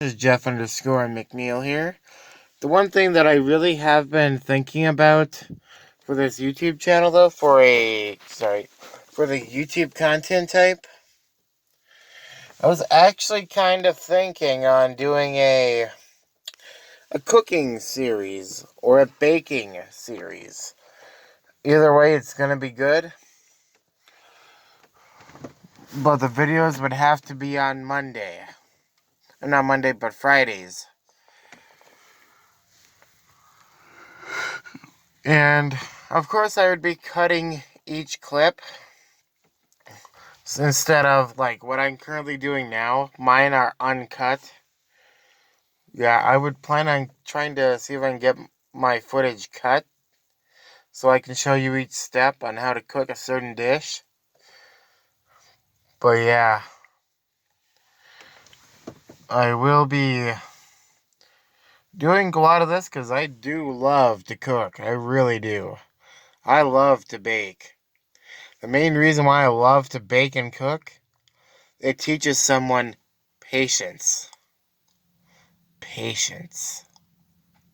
This is Jeff underscore McNeil here. The one thing that I really have been thinking about for this YouTube channel, though, for the YouTube content type, I was actually kind of thinking on doing a cooking series or a baking series. Either way, it's going to be good. But the videos would have to be on Monday. Not Monday, but Fridays. And, of course, I would be cutting each clip. So instead of, like, what I'm currently doing now. Mine are uncut. Yeah, I would plan on trying to see if I can get my footage cut, so I can show you each step on how to cook a certain dish. But yeah, I will be doing a lot of this because I do love to cook. I really do. I love to bake. The main reason why I love to bake and cook, it teaches someone patience. Patience.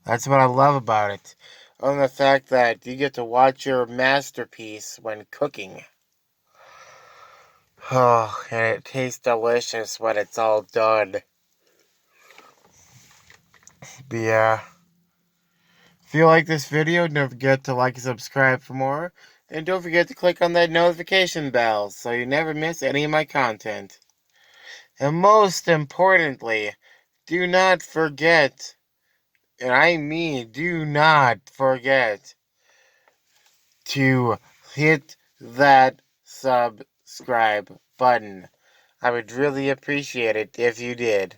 That's what I love about it. On the fact that you get to watch your masterpiece when cooking. Oh, and it tastes delicious when it's all done. But yeah. If you like this video, don't forget to like and subscribe for more. And don't forget to click on that notification bell so you never miss any of my content. And most importantly, do not forget, and I mean do not forget, to hit that subscribe button. I would really appreciate it if you did.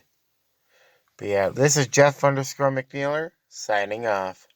But yeah, this is Jeff underscore McNeeler signing off.